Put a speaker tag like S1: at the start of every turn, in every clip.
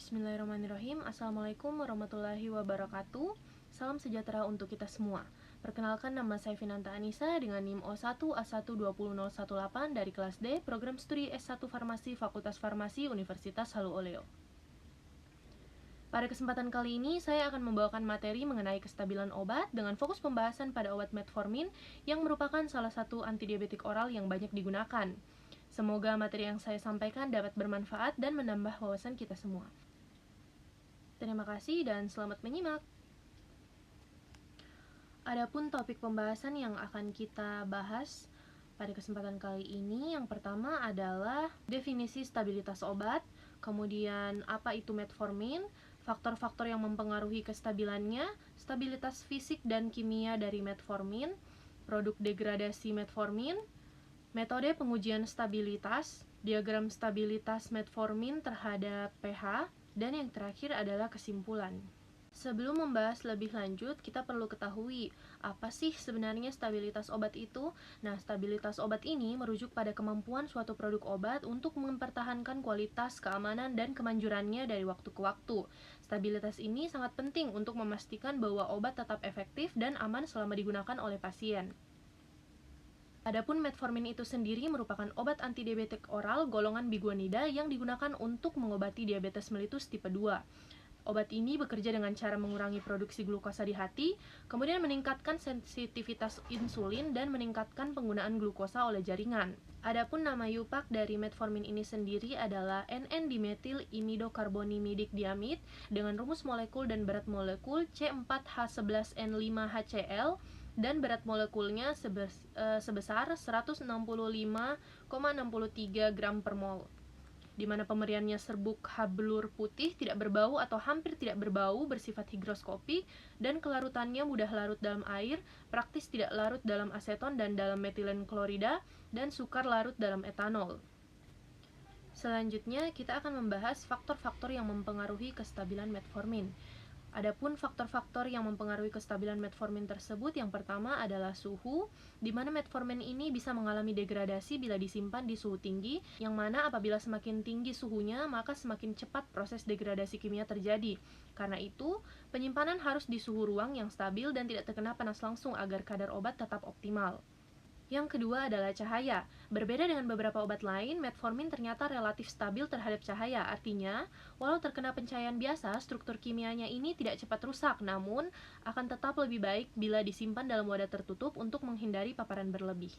S1: Bismillahirrahmanirrahim. Assalamualaikum warahmatullahi wabarakatuh. Salam sejahtera untuk kita semua. Perkenalkan, nama saya Finanta Anissa dengan NIM O1A1200118 dari kelas D, program studi S1 Farmasi Fakultas Farmasi Universitas Halu Oleo. Pada kesempatan kali ini, saya akan membawakan materi mengenai kestabilan obat dengan fokus pembahasan pada obat metformin yang merupakan salah satu antidiabetik oral yang banyak digunakan. Semoga materi yang saya sampaikan dapat bermanfaat dan menambah wawasan kita semua. Terima kasih dan selamat menyimak. Adapun topik pembahasan yang akan kita bahas pada kesempatan kali ini, yang pertama adalah definisi stabilitas obat, kemudian apa itu metformin, faktor-faktor yang mempengaruhi kestabilannya, stabilitas fisik dan kimia dari metformin, produk degradasi metformin, metode pengujian stabilitas, diagram stabilitas metformin terhadap pH, dan yang terakhir adalah kesimpulan. Sebelum membahas lebih lanjut, kita perlu ketahui apa sih sebenarnya stabilitas obat itu. Nah, stabilitas obat ini merujuk pada kemampuan suatu produk obat untuk mempertahankan kualitas, keamanan, dan kemanjurannya dari waktu ke waktu. Stabilitas ini sangat penting untuk memastikan bahwa obat tetap efektif dan aman selama digunakan oleh pasien. Adapun metformin itu sendiri merupakan obat antidiabetik oral golongan biguanida yang digunakan untuk mengobati diabetes mellitus tipe 2. Obat ini bekerja dengan cara mengurangi produksi glukosa di hati, kemudian meningkatkan sensitivitas insulin dan meningkatkan penggunaan glukosa oleh jaringan. Adapun nama yupak dari metformin ini sendiri adalah NN-dimetil imidokarbonimidik diamid dengan rumus molekul dan berat molekul C4H11N5HCl dan berat molekulnya sebesar 165,63 gram per mol, di mana pemberiannya serbuk hablur putih, tidak berbau atau hampir tidak berbau, bersifat higroskopik, dan kelarutannya mudah larut dalam air, praktis tidak larut dalam aseton dan dalam metilen klorida, dan sukar larut dalam etanol. Selanjutnya, kita akan membahas faktor-faktor yang mempengaruhi kestabilan metformin. Adapun faktor-faktor yang mempengaruhi kestabilan metformin tersebut, yang pertama adalah suhu, di mana metformin ini bisa mengalami degradasi bila disimpan di suhu tinggi, yang mana apabila semakin tinggi suhunya, maka semakin cepat proses degradasi kimia terjadi. Karena itu, penyimpanan harus di suhu ruang yang stabil dan tidak terkena panas langsung agar kadar obat tetap optimal. Yang kedua adalah cahaya. Berbeda dengan beberapa obat lain, metformin ternyata relatif stabil terhadap cahaya. Artinya, walau terkena pencahayaan biasa, struktur kimianya ini tidak cepat rusak, namun akan tetap lebih baik bila disimpan dalam wadah tertutup untuk menghindari paparan berlebih.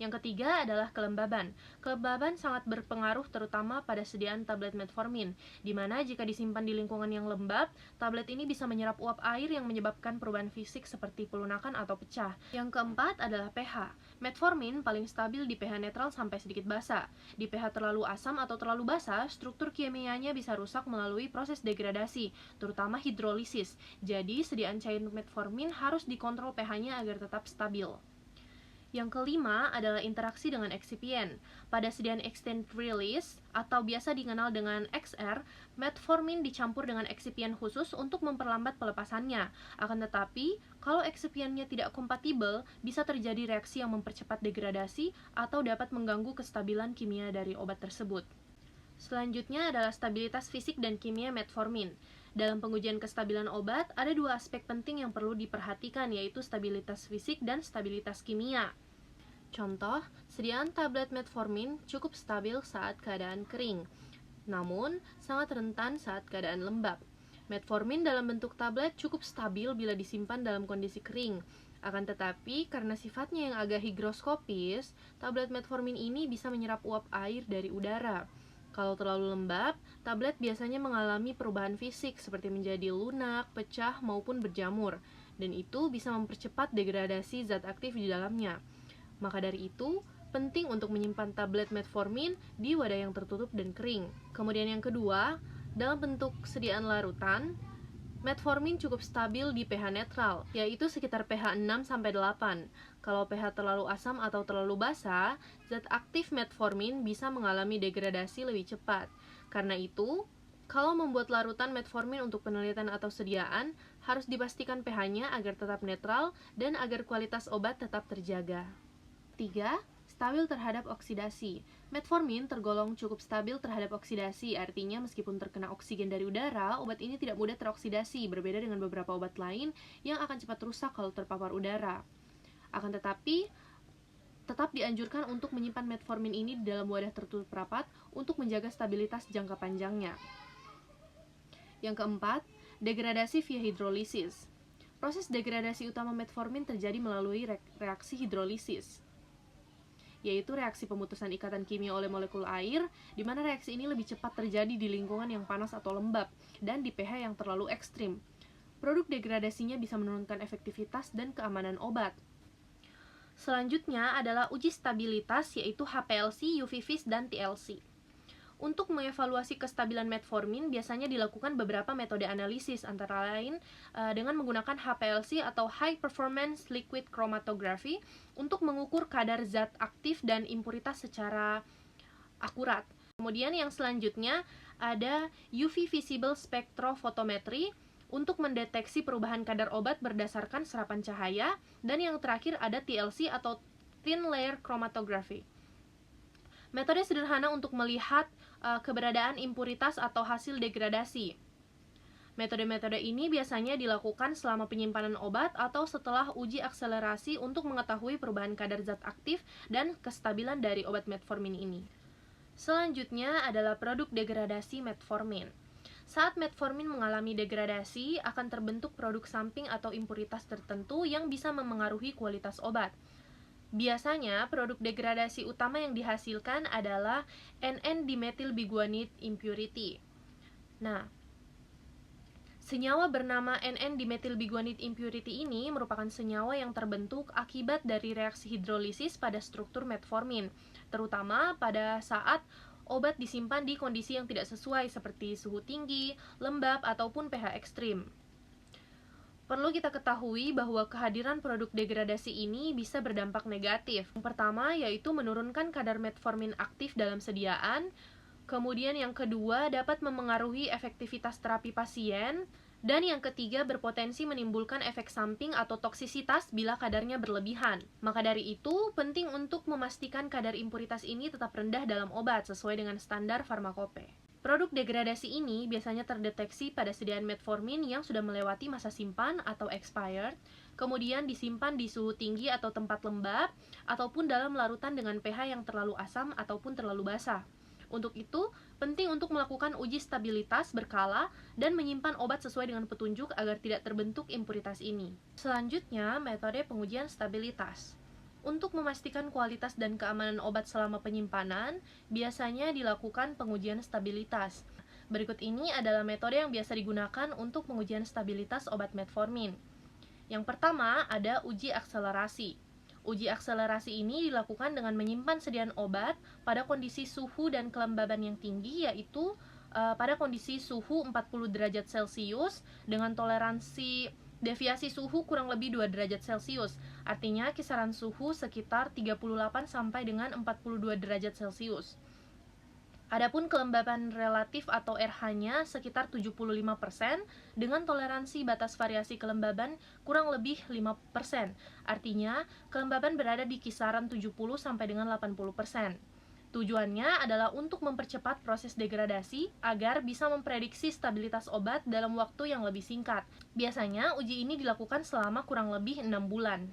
S1: Yang ketiga adalah kelembaban. Kelembaban sangat berpengaruh terutama pada sediaan tablet metformin, di mana jika disimpan di lingkungan yang lembab, tablet ini bisa menyerap uap air yang menyebabkan perubahan fisik seperti pelunakan atau pecah. Yang keempat adalah pH. Metformin paling stabil di pH netral sampai sedikit basa. Di pH terlalu asam atau terlalu basa, struktur kimianya bisa rusak melalui proses degradasi, terutama hidrolisis. Jadi, sediaan cair metformin harus dikontrol pH-nya agar tetap stabil. Yang kelima adalah interaksi dengan eksipien. Pada sediaan extended release atau biasa dikenal dengan XR, metformin dicampur dengan eksipien khusus untuk memperlambat pelepasannya. Akan tetapi, kalau eksipiennya tidak kompatibel, bisa terjadi reaksi yang mempercepat degradasi atau dapat mengganggu kestabilan kimia dari obat tersebut. Selanjutnya adalah stabilitas fisik dan kimia metformin. Dalam pengujian kestabilan obat, ada dua aspek penting yang perlu diperhatikan, yaitu stabilitas fisik dan stabilitas kimia. Contoh, sediaan tablet metformin cukup stabil saat keadaan kering, namun sangat rentan saat keadaan lembab. Metformin dalam bentuk tablet cukup stabil bila disimpan dalam kondisi kering. Akan tetapi, karena sifatnya yang agak higroskopis, tablet metformin ini bisa menyerap uap air dari udara. Kalau terlalu lembab, tablet biasanya mengalami perubahan fisik seperti menjadi lunak, pecah, maupun berjamur, dan itu bisa mempercepat degradasi zat aktif di dalamnya. Maka dari itu, penting untuk menyimpan tablet metformin di wadah yang tertutup dan kering. Kemudian yang kedua, dalam bentuk sediaan larutan, metformin cukup stabil di pH netral, yaitu sekitar pH 6-8. Kalau pH terlalu asam atau terlalu basa, zat aktif metformin bisa mengalami degradasi lebih cepat. Karena itu, kalau membuat larutan metformin untuk penelitian atau sediaan, harus dipastikan pH-nya agar tetap netral dan agar kualitas obat tetap terjaga. 3. stabil terhadap oksidasi. Metformin tergolong cukup stabil terhadap oksidasi, artinya meskipun terkena oksigen dari udara, obat ini tidak mudah teroksidasi, berbeda dengan beberapa obat lain yang akan cepat rusak kalau terpapar udara. Akan tetapi, tetap dianjurkan untuk menyimpan metformin ini di dalam wadah tertutup rapat untuk menjaga stabilitas jangka panjangnya. Yang keempat, degradasi via hidrolisis. Proses degradasi utama metformin terjadi melalui reaksi hidrolisis, yaitu reaksi pemutusan ikatan kimia oleh molekul air, di mana reaksi ini lebih cepat terjadi di lingkungan yang panas atau lembab, dan di pH yang terlalu ekstrim. Produk degradasinya bisa menurunkan efektivitas dan keamanan obat. Selanjutnya adalah uji stabilitas, yaitu HPLC, UV-Vis, dan TLC. Untuk mengevaluasi kestabilan metformin, biasanya dilakukan beberapa metode analisis, antara lain dengan menggunakan HPLC atau High Performance Liquid Chromatography untuk mengukur kadar zat aktif dan impuritas secara akurat. Kemudian yang selanjutnya ada UV Visible Spectrophotometry untuk mendeteksi perubahan kadar obat berdasarkan serapan cahaya, dan yang terakhir ada TLC atau Thin Layer Chromatography. Metode sederhana untuk melihat keberadaan impuritas atau hasil degradasi. Metode-metode ini biasanya dilakukan selama penyimpanan obat atau setelah uji akselerasi untuk mengetahui perubahan kadar zat aktif dan kestabilan dari obat metformin ini. Selanjutnya adalah produk degradasi metformin. Saat metformin mengalami degradasi, akan terbentuk produk samping atau impuritas tertentu yang bisa memengaruhi kualitas obat. Biasanya, produk degradasi utama yang dihasilkan adalah NN-dimethylbiguanide impurity. Nah, senyawa bernama NN-dimethylbiguanide impurity ini merupakan senyawa yang terbentuk akibat dari reaksi hidrolisis pada struktur metformin, terutama pada saat obat disimpan di kondisi yang tidak sesuai seperti suhu tinggi, lembab, ataupun pH ekstrim. Perlu kita ketahui bahwa kehadiran produk degradasi ini bisa berdampak negatif. Yang pertama yaitu menurunkan kadar metformin aktif dalam sediaan, kemudian yang kedua dapat memengaruhi efektivitas terapi pasien, dan yang ketiga berpotensi menimbulkan efek samping atau toksisitas bila kadarnya berlebihan. Maka dari itu, penting untuk memastikan kadar impuritas ini tetap rendah dalam obat sesuai dengan standar farmakope. Produk degradasi ini biasanya terdeteksi pada sediaan metformin yang sudah melewati masa simpan atau expired, kemudian disimpan di suhu tinggi atau tempat lembab, ataupun dalam larutan dengan pH yang terlalu asam ataupun terlalu basah. Untuk itu, penting untuk melakukan uji stabilitas berkala dan menyimpan obat sesuai dengan petunjuk agar tidak terbentuk impuritas ini. Selanjutnya, metode pengujian stabilitas. Untuk memastikan kualitas dan keamanan obat selama penyimpanan, biasanya dilakukan pengujian stabilitas. Berikut ini adalah metode yang biasa digunakan untuk pengujian stabilitas obat metformin. Yang pertama, ada uji akselerasi. Uji akselerasi ini dilakukan dengan menyimpan sediaan obat pada kondisi suhu dan kelembaban yang tinggi, yaitu pada kondisi suhu 40 derajat Celcius dengan toleransi deviasi suhu kurang lebih 2 derajat Celcius. Artinya kisaran suhu sekitar 38 sampai dengan 42 derajat Celcius. Adapun kelembaban relatif atau RH-nya sekitar 75% dengan toleransi batas variasi kelembaban kurang lebih 5%. Artinya kelembaban berada di kisaran 70 sampai dengan 80%. Tujuannya adalah untuk mempercepat proses degradasi agar bisa memprediksi stabilitas obat dalam waktu yang lebih singkat. Biasanya uji ini dilakukan selama kurang lebih 6 bulan.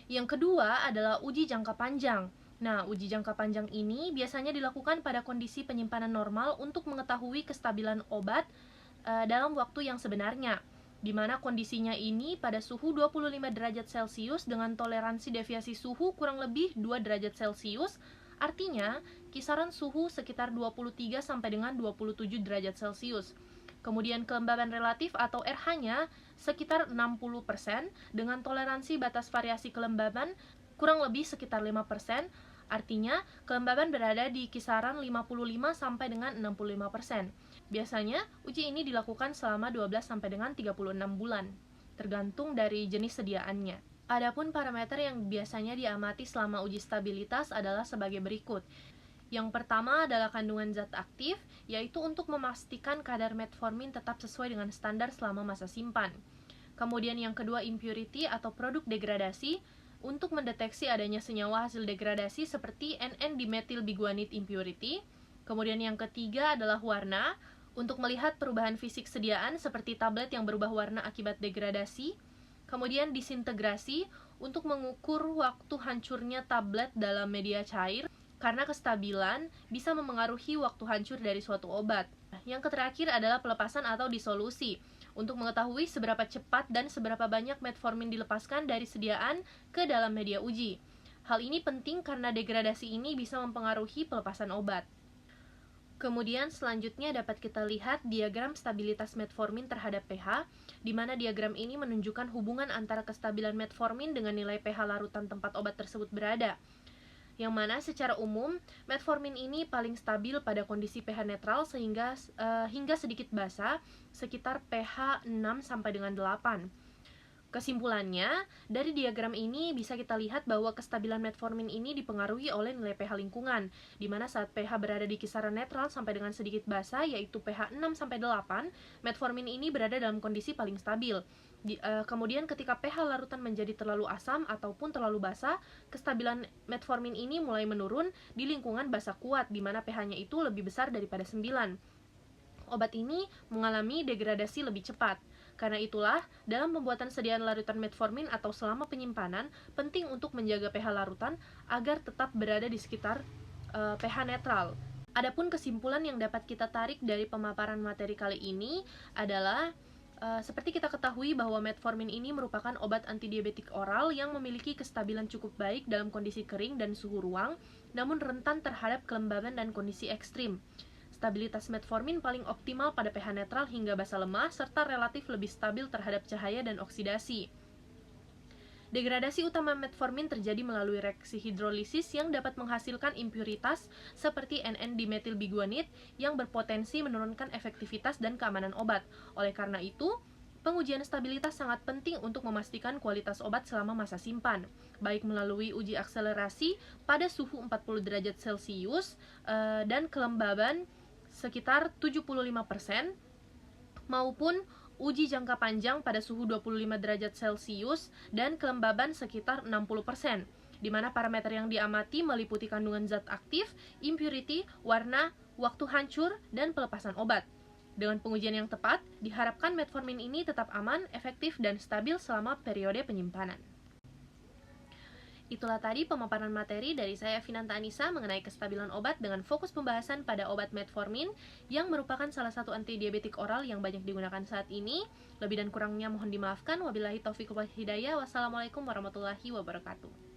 S1: Yang kedua adalah uji jangka panjang. Nah, uji jangka panjang ini biasanya dilakukan pada kondisi penyimpanan normal untuk mengetahui kestabilan obat dalam waktu yang sebenarnya, di mana kondisinya ini pada suhu 25 derajat Celcius dengan toleransi deviasi suhu kurang lebih 2 derajat Celcius. Artinya, kisaran suhu sekitar 23 sampai dengan 27 derajat Celcius. Kemudian kelembaban relatif atau RH-nya sekitar 60% dengan toleransi batas variasi kelembaban kurang lebih sekitar 5%. Artinya, kelembaban berada di kisaran 55 sampai dengan 65%. Biasanya, uji ini dilakukan selama 12 sampai dengan 36 bulan, tergantung dari jenis sediaannya. Adapun parameter yang biasanya diamati selama uji stabilitas adalah sebagai berikut. Yang pertama adalah kandungan zat aktif, yaitu untuk memastikan kadar metformin tetap sesuai dengan standar selama masa simpan. Kemudian yang kedua impurity atau produk degradasi. untuk mendeteksi adanya senyawa hasil degradasi seperti NN-dimethylbiguanide impurity. Kemudian yang ketiga adalah warna, untuk melihat perubahan fisik sediaan seperti tablet yang berubah warna akibat degradasi. Kemudian disintegrasi, untuk mengukur waktu hancurnya tablet dalam media cair, karena kestabilan bisa memengaruhi waktu hancur dari suatu obat. Yang terakhir adalah pelepasan atau disolusi, untuk mengetahui seberapa cepat dan seberapa banyak metformin dilepaskan dari sediaan ke dalam media uji. Hal ini penting karena degradasi ini bisa mempengaruhi pelepasan obat. Kemudian selanjutnya dapat kita lihat diagram stabilitas metformin terhadap pH, di mana diagram ini menunjukkan hubungan antara kestabilan metformin dengan nilai pH larutan tempat obat tersebut berada. Yang mana secara umum, metformin ini paling stabil pada kondisi pH netral hingga sedikit basa, sekitar pH 6 sampai dengan 8. Kesimpulannya, dari diagram ini bisa kita lihat bahwa kestabilan metformin ini dipengaruhi oleh nilai pH lingkungan, di mana saat pH berada di kisaran netral sampai dengan sedikit basa, yaitu pH 6 sampai 8, metformin ini berada dalam kondisi paling stabil. Kemudian ketika pH larutan menjadi terlalu asam ataupun terlalu basa, kestabilan metformin ini mulai menurun di lingkungan basa kuat, di mana pH-nya itu lebih besar daripada 9. Obat ini mengalami degradasi lebih cepat. Karena itulah, dalam pembuatan sediaan larutan metformin atau selama penyimpanan, penting untuk menjaga pH larutan agar tetap berada di sekitar pH netral. Adapun kesimpulan yang dapat kita tarik dari pemaparan materi kali ini adalah seperti kita ketahui bahwa metformin ini merupakan obat antidiabetik oral yang memiliki kestabilan cukup baik dalam kondisi kering dan suhu ruang, namun rentan terhadap kelembaban dan kondisi ekstrim. Stabilitas metformin paling optimal pada pH netral hingga basa lemah, serta relatif lebih stabil terhadap cahaya dan oksidasi. Degradasi utama metformin terjadi melalui reaksi hidrolisis yang dapat menghasilkan impuritas seperti NN-dimethylbiguanide yang berpotensi menurunkan efektivitas dan keamanan obat. Oleh karena itu, pengujian stabilitas sangat penting untuk memastikan kualitas obat selama masa simpan, baik melalui uji akselerasi pada suhu 40 derajat Celcius dan kelembaban sekitar 75%, maupun uji jangka panjang pada suhu 25 derajat Celcius dan kelembaban sekitar 60%, di mana parameter yang diamati meliputi kandungan zat aktif, impurity, warna, waktu hancur, dan pelepasan obat. Dengan pengujian yang tepat, diharapkan metformin ini tetap aman, efektif, dan stabil selama periode penyimpanan. Itulah tadi pemaparan materi dari saya Finanta Anissa mengenai kestabilan obat dengan fokus pembahasan pada obat metformin yang merupakan salah satu antidiabetik oral yang banyak digunakan saat ini. Lebih dan kurangnya mohon dimaafkan. Wabillahi taufiq wal hidayah. Wassalamualaikum warahmatullahi wabarakatuh.